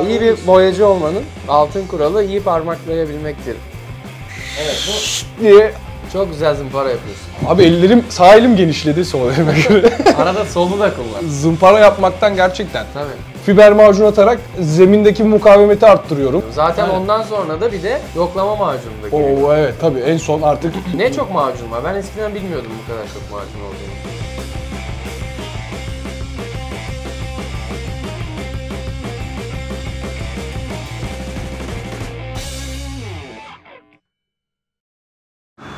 İyi bir boyacı olmanın altın kuralı iyi parmaklayabilmektir. Evet bu diye çok güzel zımpara yapıyorsun. Abi ellerim, sağ elim genişledi sol elime göre. Arada solu da kullan. Zımpara yapmaktan gerçekten. Tabii. Fiber macun atarak zemindeki mukavemeti arttırıyorum. Zaten evet. Ondan sonra da bir de yoklama macunu da geliyor. Oo evet tabii en son artık. Ne çok macun var. Ben eskiden bilmiyordum bu kadar çok macun olduğunu.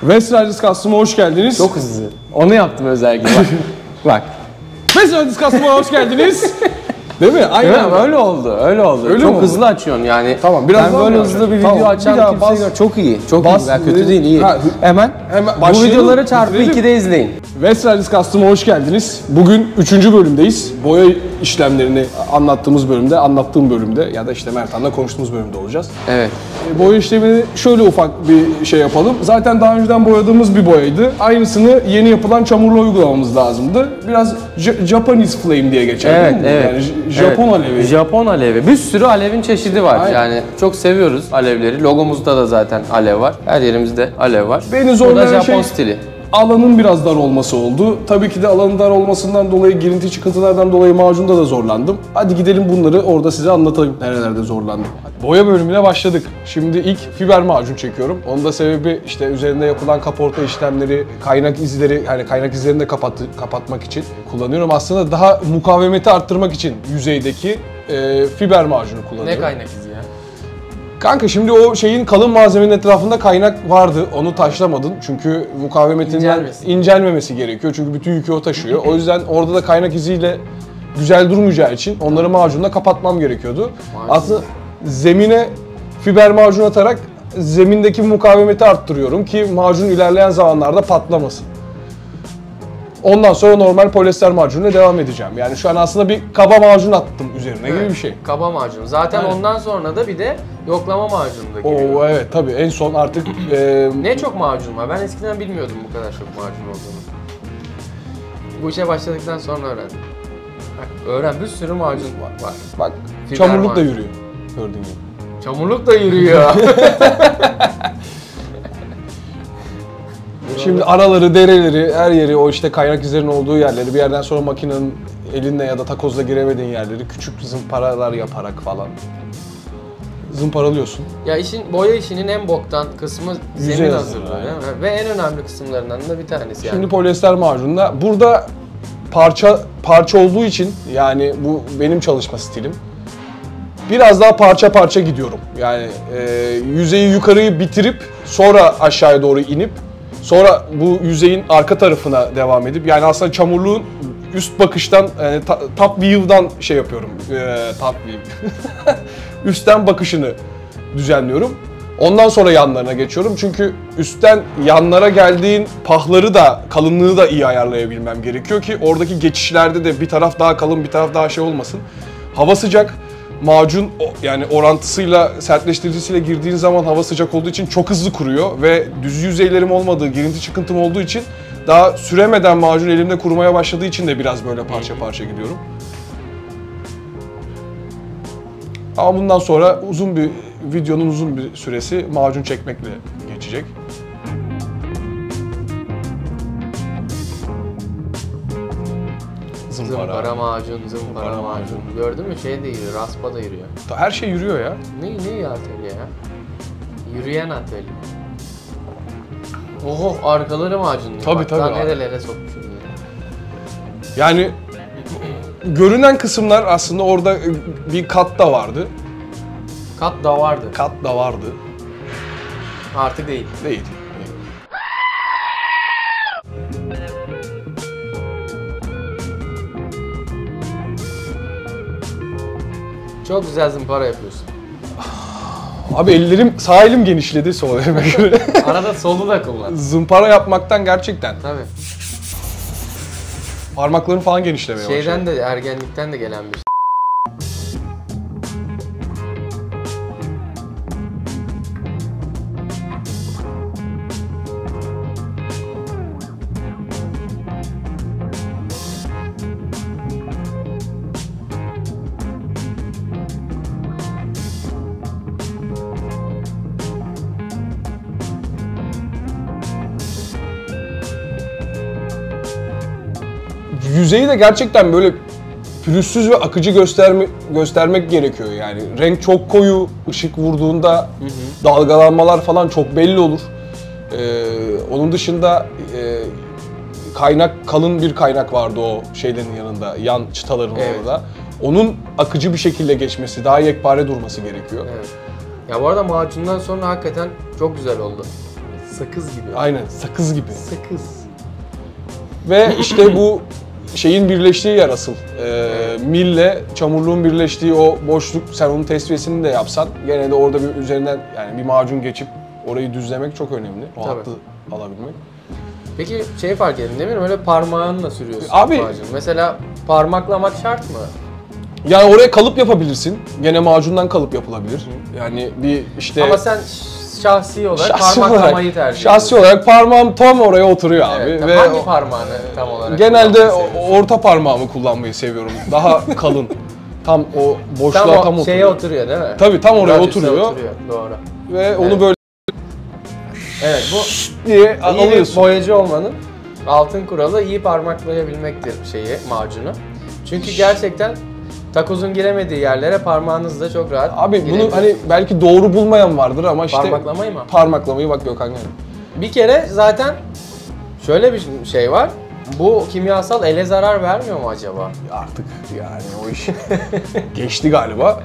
West Riders Custom'a hoş geldiniz. Çok hızlı. Onu yaptım özellikle. Bak. Bak. West Riders Custom'a hoş geldiniz. Değil mi? Aynen. Değil mi? Öyle oldu. Öyle oldu. Öyle çok hızlı açıyorsun yani. Tamam, biraz ben böyle hızlı bir video açan kimse gör. Çok iyi. Çok iyi. Ben kötü değil, iyi. Hemen bu videoları çarpı 2'de izleyin. West Riders Custom'a hoş geldiniz. Bugün 3. bölümdeyiz. Boya işlemlerini anlattığım bölümde ya da işte Mertan'la konuştuğumuz bölümde olacağız. Evet. Boya işlemini şöyle ufak bir şey yapalım. Zaten daha önceden boyadığımız bir boyaydı. Aynısını yeni yapılan çamurla uygulamamız lazımdı. Biraz Japanese flame diye geçer evet, değil mi? Evet. Yani Japon alevi. Japon alevi. Bir sürü alevin çeşidi var. Aynen. Yani çok seviyoruz alevleri. Logomuzda da zaten alev var. Her yerimizde alev var. Beni zorlayan bu da Japon stili. Alanın biraz dar olması oldu. Tabii ki de alanın dar olmasından dolayı, girinti çıkıntılardan dolayı macunda da zorlandım. Hadi gidelim bunları orada size anlatayım nerelerde zorlandım. Boya bölümüne başladık. Şimdi ilk fiber macun çekiyorum. Onun da sebebi işte üzerinde yapılan kaporta işlemleri, kaynak izleri, yani kaynak izlerini de kapatmak için kullanıyorum. Aslında daha mukavemeti arttırmak için yüzeydeki fiber macunu kullanıyorum. Ne kaynak izi ya? Kanka şimdi o şeyin kalın malzemenin etrafında kaynak vardı. Onu taşlamadın çünkü mukavemetinden incelmemesi gerekiyor. Çünkü bütün yükü o taşıyor. O yüzden orada da kaynak iziyle güzel durmayacağı için onları macunla kapatmam gerekiyordu. Aslında zemine fiber macun atarak zemindeki mukavemeti arttırıyorum ki macun ilerleyen zamanlarda patlamasın. Ondan sonra normal polyester macunla devam edeceğim. Yani şu an aslında bir kaba macun attım üzerine gibi bir şey. Kaba macun. Zaten evet. Ondan sonra da bir de yoklama macunu da geliyor. Oo evet tabii en son artık... Ne çok macun var. Ben eskiden bilmiyordum bu kadar çok macun olduğunu. Bu işe başladıktan sonra öğrendim. Bak öğren, bir sürü macun var. Bak çamurluk da yürüyor gördüğün gibi. Çamurluk da yürüyor. Şimdi araları, dereleri, her yeri, o işte kaynak izlerinin olduğu yerleri, bir yerden sonra makinenin elinle ya da takozla giremediğin yerleri küçük zımparalar yaparak falan zımparalıyorsun. Ya boya işinin en boktan kısmı zemin hazırlığı değil mi? Ve en önemli kısımlarından da bir tanesi yani. Şimdi polyester macunla burada parça olduğu için, yani bu benim çalışma stilim. Biraz daha parça parça gidiyorum. Yani yüzeyi yukarıyı bitirip sonra aşağıya doğru inip sonra bu yüzeyin arka tarafına devam edip, yani aslında çamurluğun üst bakıştan, top view'dan şey yapıyorum. Top view. Üstten bakışını düzenliyorum. Ondan sonra yanlarına geçiyorum. Çünkü üstten yanlara geldiğin pahları da, kalınlığı da iyi ayarlayabilmem gerekiyor ki oradaki geçişlerde de bir taraf daha kalın, bir taraf daha şey olmasın. Hava sıcak. Macun yani orantısıyla, sertleştiricisiyle girdiğin zaman hava sıcak olduğu için çok hızlı kuruyor ve düz yüzeylerim olmadığı, girinti çıkıntım olduğu için daha süremeden macun elimde kurumaya başladığı için de biraz böyle parça parça gidiyorum. Ama bundan sonra videonun uzun bir süresi macun çekmekle geçecek. Zımpara macun. Gördün mü? Şey de yürüyor, raspa da yürüyor. Her şey yürüyor ya. Ne atölye ya? Yürüyen atölye. Oho, arkaları macunluyor. Tabii tabii. Daha nerelere sokmuşum ya. Yani görünen kısımlar aslında orada bir kat da vardı. Kat da vardı. Artık değil. Değil. Çok güzel zımpara yapıyorsun. Abi sağ elim genişledi sol elime göre. Arada solu da kullan. Zımpara yapmaktan gerçekten. Tabii. Parmakların falan genişlemeye başladı. Şeyden de, ergenlikten de gelen bir şey. yüzeyi de gerçekten böyle pürüzsüz ve akıcı göstermek gerekiyor yani. Renk çok koyu, ışık vurduğunda dalgalanmalar falan çok belli olur. Onun dışında kalın bir kaynak vardı o şeylerin yanında, yan çıtaların orada. Onun akıcı bir şekilde geçmesi, daha yekpare durması gerekiyor. Evet. Ya bu arada macundan sonra hakikaten çok güzel oldu. Sakız gibi. Aynen, sakız gibi. Sakız. Ve işte bu şeyin birleştiği yer asıl. Mille çamurluğun birleştiği o boşluk, sen onun tesviyesini de yapsan gene de orada bir üzerinden yani bir macun geçip orayı düzlemek çok önemli. O hattı alabilmek. Peki şey fark ettin değil mi? Öyle parmağınla sürüyorsun abi, macunu. Mesela parmaklamak şart mı? Yani oraya kalıp yapabilirsin. Gene macundan kalıp yapılabilir. Yani bir işte... Ama sen şahsi olarak parmaklamayı tercih ediyorsun. Şahsi olarak parmağım tam oraya oturuyor abi. Evet, ve hangi parmağını tam olarak? Genelde orta parmağımı kullanmayı seviyorum. Daha kalın. Tam o boşluğa tam oturuyor. Şeye oturuyor değil mi? Tabii tam oraya oturuyor. Doğru. Ve onu böyle evet, bu diye iyi alıyorsun. Bir boyacı olmanın altın kuralı iyi parmaklayabilmektir macunu. Çünkü gerçekten takozun giremediği yerlere parmağınızla çok rahat Abi bunu hani belki doğru bulmayan vardır ama işte parmaklamayı mı? Parmaklamayı bak Gökhan geldi. Bir kere zaten şöyle bir şey var. Bu kimyasal ele zarar vermiyor mu acaba? Artık yani o iş geçti galiba.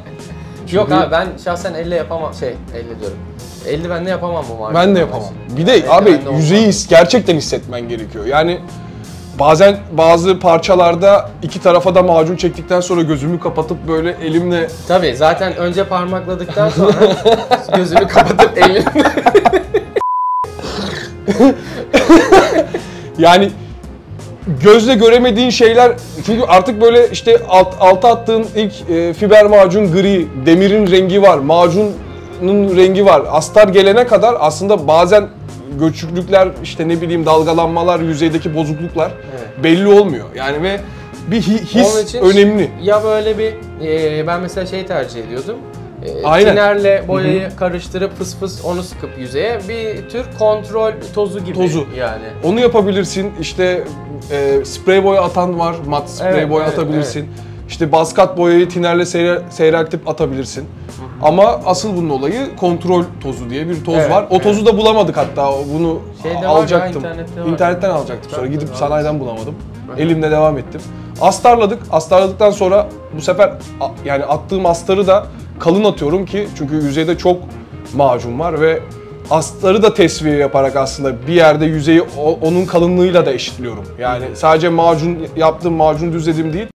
Yok abi ben şahsen elle yapamam. Elle diyorum. Eldivenle yapamam bu macunu. Ben de yapamam. Bir de abi yüzeyi gerçekten hissetmen gerekiyor. Yani bazen bazı parçalarda iki tarafa da macun çektikten sonra gözümü kapatıp böyle elimle... Tabii zaten önce parmakladıktan sonra gözümü kapatıp elimle... Yani gözle göremediğin şeyler, çünkü artık böyle işte alta attığın ilk fiber macun gri, demirin rengi var, macunun rengi var. Astar gelene kadar aslında bazen göçüklükler, işte ne bileyim dalgalanmalar, yüzeydeki bozukluklar belli olmuyor. Yani ve bir his önemli. Ya böyle bir ben mesela tercih ediyordum. Aynen. Tinerle boyayı karıştırıp fıs fıs onu sıkıp yüzeye bir tür kontrol tozu gibi yani. Onu yapabilirsin. İşte sprey boya atan var. Mat sprey boya atabilirsin. Evet. İşte baskat boyayı tinerle seyreltip atabilirsin. Ama asıl bunun olayı kontrol tozu diye bir toz var. O tozu da bulamadık hatta. Bunu alacaktım. İnternetten alacaktık. Sonra gidip sanayiden bulamadım. Elimle devam ettim. Astarladık. Astarladıktan sonra bu sefer yani attığım astarı da kalın atıyorum ki çünkü yüzeyde çok macun var ve astarı da tesviye yaparak aslında bir yerde yüzeyi onun kalınlığıyla da eşitliyorum. Yani sadece yaptığım macun düzledim değil.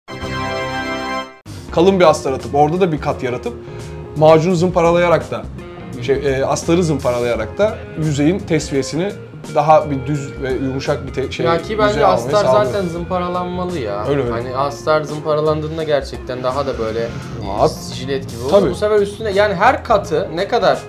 Kalın bir astar atıp orada da bir kat yaratıp macunu zımparalayarak da astarı zımparalayarak da yüzeyin tesviyesini daha bir düz ve yumuşak bir şey. Ya ki bence astar zaten zımparalanmalı ya. Öyle. Hani astar zımparalandığında gerçekten daha da böyle jilet gibi olur. Bu sefer üstüne yani her katı ne kadar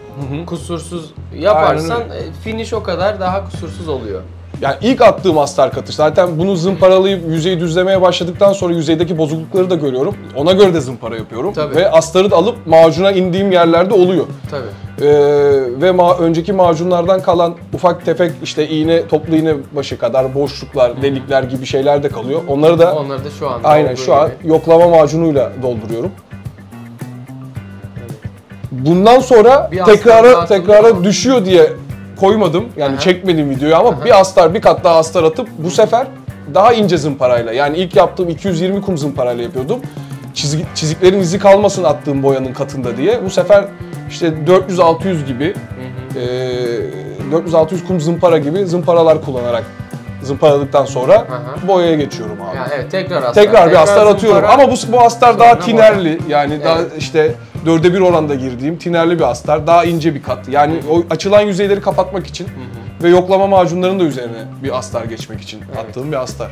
kusursuz yaparsan finish o kadar daha kusursuz oluyor. Yani ilk attığım astar katı zaten bunu zımparalayıp yüzeyi düzlemeye başladıktan sonra yüzeydeki bozuklukları da görüyorum. Ona göre de zımpara yapıyorum. Tabii. Ve astarı da alıp macuna indiğim yerlerde oluyor. Tabii. Ve önceki macunlardan kalan ufak tefek işte toplu iğne başı kadar boşluklar, delikler gibi şeyler de kalıyor. Onları da şu anda aynen şu an yoklama macunuyla dolduruyorum. Bundan sonra tekrara düşüyor diye koymadım. Yani çekmedim videoyu ama bir kat daha astar atıp bu sefer daha ince zımparayla, yani ilk yaptığım 220 kum zımparayla yapıyordum. Çiziklerin izi kalmasın attığım boyanın katında diye. Bu sefer işte 400-600 gibi 400-600 kum zımpara gibi zımparalar kullanarak zımparadıktan sonra boyaya geçiyorum abi. Yani evet, tekrar bir astar atıyorum ama bu astar daha tinerli, yani daha işte 4'e 1 oranda girdiğim tinerli bir astar, daha ince bir kat. Yani o açılan yüzeyleri kapatmak için ve yoklama macunlarının da üzerine bir astar geçmek için attığım bir astar.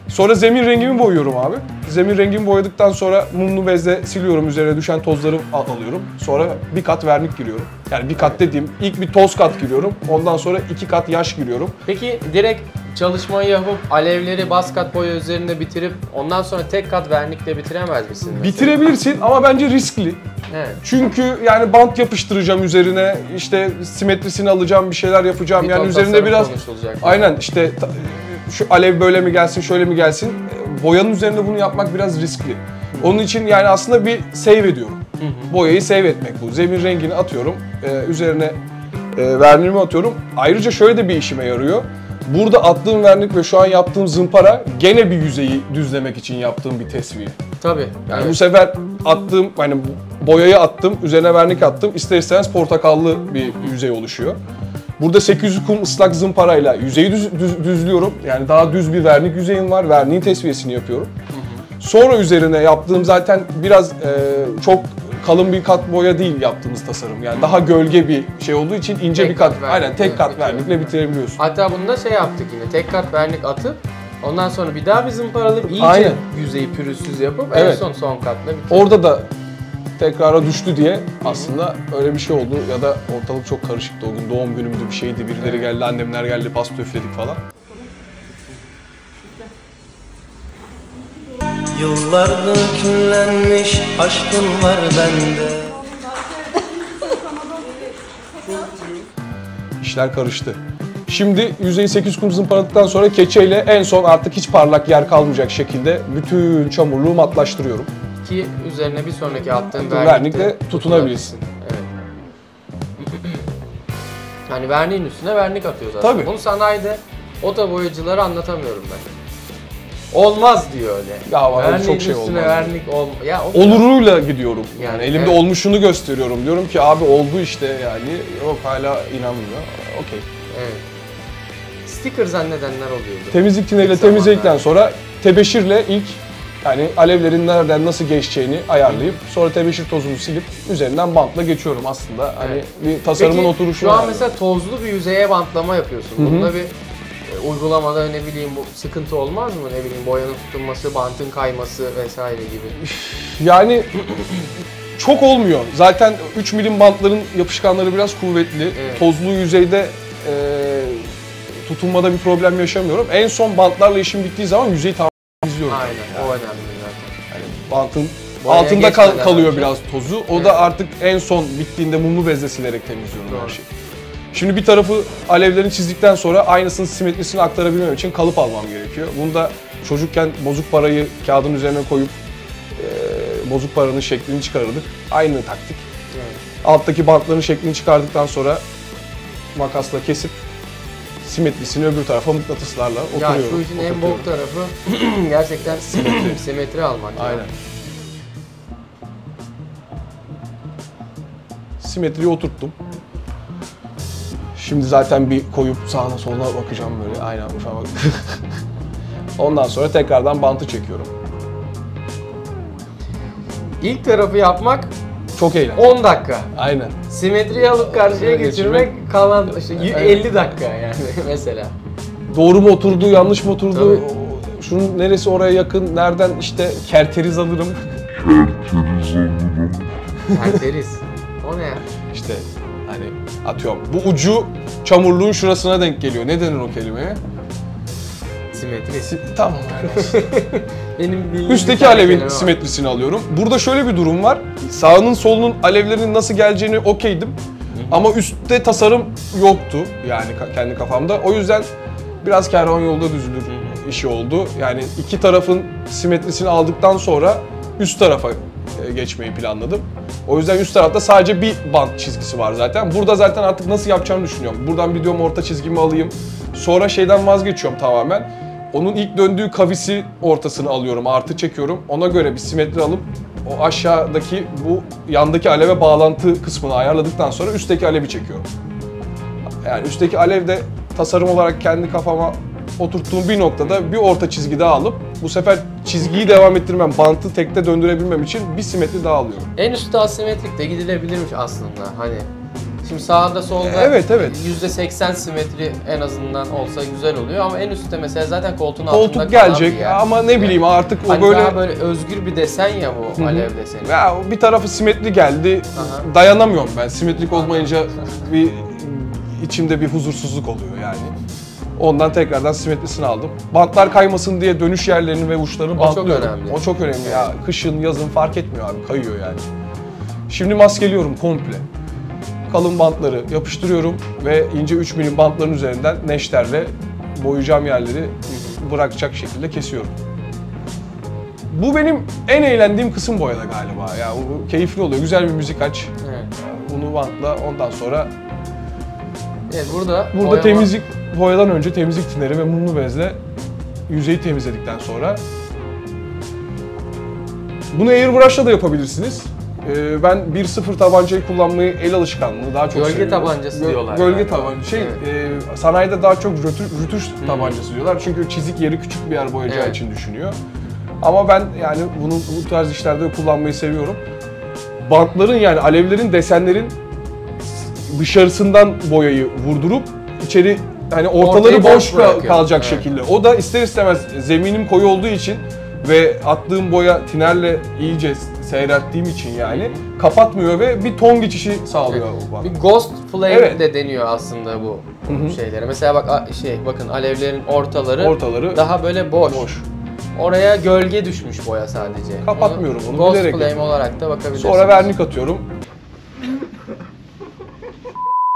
Sonra zemin rengimi boyuyorum abi. Zemin rengimi boyadıktan sonra mumlu bezle siliyorum, üzerine düşen tozları alıyorum. Sonra bir kat vernik giriyorum. Yani bir kat dediğim ilk bir toz kat giriyorum. Ondan sonra 2 kat yaş giriyorum. Peki direkt çalışmayı yapıp alevleri bas kat boya üzerinde bitirip ondan sonra tek kat vernikle bitiremez misin mesela? Bitirebilirsin ama bence riskli. Evet. Çünkü yani bant yapıştıracağım üzerine, işte simetrisini alacağım, bir şeyler yapacağım. Yani üzerinde biraz aynen işte şu alev böyle mi gelsin, şöyle mi gelsin? boyanın üzerinde bunu yapmak biraz riskli. Onun için yani aslında bir save ediyorum. Boyayı save etmek bu. Zemin rengini atıyorum, üzerine verniğimi atıyorum. Ayrıca şöyle de bir işime yarıyor. Burada attığım vernik ve şu an yaptığım zımpara gene bir yüzeyi düzlemek için yaptığım bir tesviye. Tabii. Yani bu sefer attığım, hani boyayı attım, üzerine vernik attım. İster istemez portakallı bir yüzey oluşuyor. Burada 800 kum ıslak zımparayla yüzeyi düzlüyorum. Yani daha düz bir vernik yüzeyim var. Verniğin tesviyesini yapıyorum. Sonra üzerine yaptığım zaten biraz çok kalın bir kat boya değil yaptığımız tasarım. Yani daha gölge bir şey olduğu için ince Tek bir kat. kat Aynen tek kat bitiyor. vernikle bitirebiliyorsun. Hatta bunda şey yaptık yine, tek kat vernik atıp ondan sonra bir daha bir zımparalayıp iyice Aynen. yüzeyi pürüzsüz yapıp Evet. en son katla bitirdik. Orada da tekrara düştü diye aslında öyle bir şey oldu ya da ortalık çok karışıktı o gün, doğum günümdü bir şeydi, birileri geldi, annemler geldi, pasta üfledik falan. Yıllardır küllenmiş aşkın var bende. İşler karıştı. Şimdi yüzeyi 8 kum zımparadıktan sonra keçeyle en son artık hiç parlak yer kalmayacak şekilde bütün çamurluğu matlaştırıyorum. Ki üzerine bir sonraki attığın Vernikle tutunabilsin. Evet. Yani verniğin üstüne vernik atıyor zaten. Tabii. Bunu sanayide oto boyacılara anlatamıyorum ben. Olmaz diyor öyle. Ya vallahi verniğin çok şey üstüne olmaz. vernik ya Oluruyla gidiyorum. Yani Yani elimde evet. olmuşunu gösteriyorum. Diyorum ki abi oldu işte yani. Yok hala inanmıyor. Okey. Evet. Sticker zannedenler oluyordu. Temizlik tüneliyle İlk zamanlar. temizledikten sonra tebeşirle ilk yani alevlerin nereden nasıl geçeceğini ayarlayıp sonra tebeşir tozunu silip üzerinden bantla geçiyorum aslında. Hani Evet. bir tasarımın Peki, oturuşu. şu an yani. mesela tozlu bir yüzeye bantlama yapıyorsun. Bunda bir uygulamada ne bileyim bu sıkıntı olmaz mı? Ne bileyim boyanın tutunması, bantın kayması vesaire gibi. Yani çok olmuyor. Zaten 3 milim bantların yapışkanları biraz kuvvetli. Evet. Tozlu yüzeyde tutunmada bir problem yaşamıyorum. En son bantlarla işim bittiği zaman yüzeyi temizliyorum. Aynen, o önemli zaten. Yani bantın Boyaya altında geçmeden kalıyor önce. biraz tozu. O Evet. da artık en son bittiğinde mumlu bezle silerek temizliyorum Doğru. her şeyi. Şimdi bir tarafı alevlerini çizdikten sonra aynısının simetrisini aktarabilmem için kalıp almam gerekiyor. Bunu da çocukken bozuk parayı kağıdın üzerine koyup bozuk paranın şeklini çıkarırdık. Aynı taktik. Evet. Alttaki bantların şeklini çıkardıktan sonra makasla kesip simetrisini öbür tarafa mıknatıslarla Ya oturuyorum. şu işin en oturtuyorum. bok tarafı gerçekten simetri almak. ya. Aynen. Simetriyi oturttum. Şimdi zaten bir koyup sağına soluna bakacağım böyle. Aynen şu an bak. Ondan sonra tekrardan bantı çekiyorum. İlk tarafı yapmak Çok eğlenceli. 10 dakika. Aynen. Simetriyi alıp karşıya Oraya geçirmek kalan işte Evet. 50 dakika yani mesela. Doğru mu oturdu, yanlış mı oturdu? Tabii. Şunun neresi oraya yakın, nereden işte kerteriz alırım. Terteriz. O ne ya? İşte hani atıyorum. Bu ucu çamurluğun şurasına denk geliyor. Ne denir o kelimeye? Simetri. Tamam. Benim bildiğim Üstteki bir tane alevin kelime var. simetrisini alıyorum. Burada şöyle bir durum var. Sağının solunun alevlerinin nasıl geleceğini okeydim. Ama üstte tasarım yoktu yani kendi kafamda. O yüzden biraz kervan yolda düzülür işi oldu. Yani iki tarafın simetrisini aldıktan sonra üst tarafa geçmeyi planladım. O yüzden üst tarafta sadece bir bant çizgisi var zaten. Burada zaten artık nasıl yapacağımı düşünüyorum. Buradan bir diyorum orta çizgimi alayım. Sonra şeyden vazgeçiyorum tamamen. Onun ilk döndüğü kavisi ortasını alıyorum, artı çekiyorum. Ona göre bir simetri alıp o aşağıdaki bu yandaki aleve bağlantı kısmını ayarladıktan sonra üstteki alevi çekiyorum. Yani üstteki alev de tasarım olarak kendi kafama oturttuğum bir noktada bir orta çizgi daha alıp bu sefer çizgiyi devam ettirmem, bantı tekte döndürebilmem için bir simetri daha alıyorum. En üstte asimetrik de gidilebilirmiş aslında hani. Şimdi sağda solda Evet, evet. %80 simetri en azından olsa güzel oluyor ama en üstte mesela zaten koltuğun altında Koltuk kalan gelecek bir yer. ama ne bileyim artık o Hani böyle... daha böyle özgür bir desen ya bu alev deseni. Ya bir tarafı simetri geldi, Aha. dayanamıyorum ben. Simetrik olmayınca bir içimde bir huzursuzluk oluyor yani. Ondan tekrardan simetrisini aldım. Bantlar kaymasın diye dönüş yerlerini ve uçlarını çok bantlıyorum. önemli. O çok önemli ya. Kışın, yazın fark etmiyor abi, kayıyor yani. Şimdi maskeliyorum komple. Kalın bantları yapıştırıyorum ve ince 3 milim bantların üzerinden neşterle boyayacağım yerleri bırakacak şekilde kesiyorum. Bu benim en eğlendiğim kısım boyada galiba. Ya bu keyifli oluyor. Güzel bir müzik aç. Evet. Bunu bantla ondan sonra Evet, burada burada temizlik, boyadan önce temizlik tineri ve mumlu bezle yüzeyi temizledikten sonra bunu airbrush'la da yapabilirsiniz. Ben 1.0 tabancayı kullanmayı, el alışkanlığı daha çok seviyorum. Gölge tabancası diyorlar. Gölge yani. tabancası. Evet. Sanayide daha çok rötuş tabancası diyorlar. Çünkü çizik yeri küçük bir yer boyayacağı Evet. için düşünüyor. Ama ben yani bunu bu tarz işlerde kullanmayı seviyorum. Bantların yani alevlerin, desenlerin dışarısından boyayı vurdurup içeri hani ortaları Ortayı boş boş bırakıyor. kalacak Evet. şekilde. O da ister istemez zeminim koyu olduğu için ve attığım boya tinerle iyice seyrelttiğim için yani kapatmıyor ve bir ton geçişi sağlıyor o bant. Bir ghost flame Evet. de deniyor aslında bu şeylere. Mesela bak bakın alevlerin ortaları daha böyle boş. Oraya gölge düşmüş boya sadece. Kapatmıyorum onu, Ghost bilerek flame yapıyorum. olarak da bakabilirsiniz. Sonra vernik atıyorum.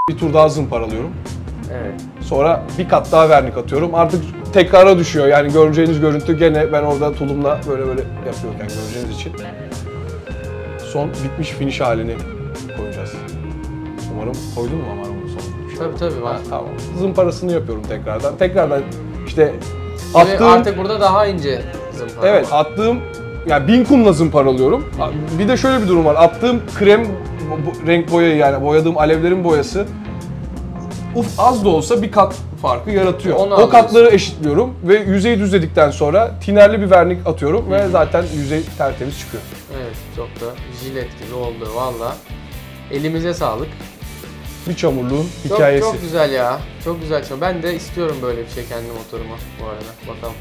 Bir tur daha zımparalıyorum. Evet. Sonra bir kat daha vernik atıyorum. Artık tekrara düşüyor. Yani göreceğiniz görüntü gene ben orada tulumla böyle yapıyorken göreceğiniz için. Son bitmiş finish halini koyacağız. Umarım koydun mu Amar bunu son? Tabii var. Tamam. Zımparasını yapıyorum tekrardan. Tekrardan işte Tabii attığım... artık burada daha ince zımpara. Evet, attığım yani 1000 kumla zımparalıyorum. Bir de şöyle bir durum var. Attığım krem renk boyayı yani boyadığım alevlerin boyası az da olsa bir kat farkı yaratıyor. Onu O katları eşitliyorum ve yüzeyi düzledikten sonra tinerli bir vernik atıyorum ve zaten yüzey tertemiz çıkıyor. Evet, çok da jilet gibi oldu valla. Elimize sağlık. Bir çamurluğun hikayesi. Çok güzel ya. Çok güzel. Ben de istiyorum böyle bir şey kendi motoruma bu arada. Bakalım.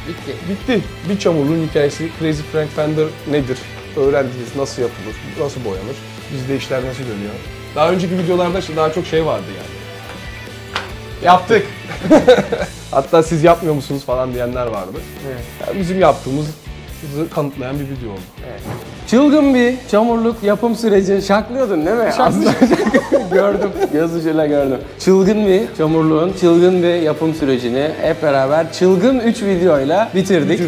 Bitti. Bitti. Bir çamurluğun hikayesi. Crazy Frank Fender nedir? Öğrendiniz nasıl yapılır, nasıl boyanır, bizde işler nasıl dönüyor. Daha önceki videolarda daha çok şey vardı yani. Yaptık. Hatta siz yapmıyor musunuz falan diyenler vardı. Evet. Yani bizim yaptığımızı kanıtlayan bir video oldu. Evet. Çılgın bir çamurluk yapım süreci. Şaklıyordun değil mi? Aslında gördüm. Göz ucuyla gördüm. Çılgın bir çamurluğun, çılgın bir yapım sürecini hep beraber çılgın 3 videoyla bitirdik.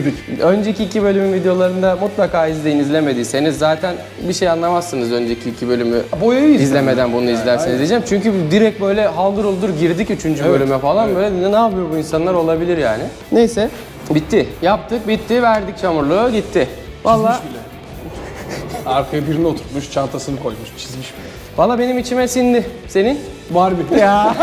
Önceki 2 bölümün videolarında mutlaka izleyin, izlemediyseniz zaten bir şey anlamazsınız önceki 2 bölümü. Boyayı izlemeden bunu izlerseniz diyeceğim. Çünkü direkt böyle haldır uldur girdik 3. bölüme falan böyle ne yapıyor bu insanlar olabilir yani. Neyse. Bitti. Yaptık, bitti, verdik çamurluğu, gitti. Vallahi Arkaya birini oturtmuş, çantasını koymuş, çizmiş bile. Valla benim içime sindi. Senin? Barbie. Ya.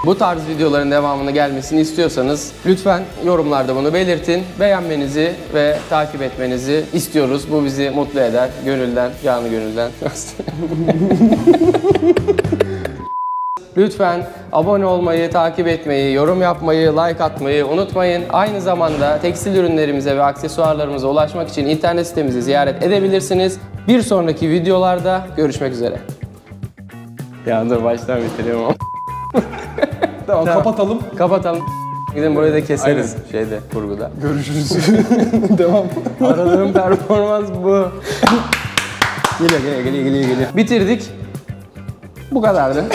Bu tarz videoların devamını gelmesini istiyorsanız lütfen yorumlarda bunu belirtin. Beğenmenizi ve takip etmenizi istiyoruz. Bu bizi mutlu eder. Gönülden, canı gönülden. Lütfen abone olmayı, takip etmeyi, yorum yapmayı, like atmayı unutmayın. Aynı zamanda tekstil ürünlerimize ve aksesuarlarımıza ulaşmak için internet sitemizi ziyaret edebilirsiniz. Bir sonraki videolarda görüşmek üzere. Ya dur baştan bitireyim ama. Tamam, kapatalım. Kapatalım. Gidin burayı da keseriz şeyde, kurguda. Görüşürüz. Devam. Aradığım performans bu. Geliyor. Bitirdik. Bu kadardı.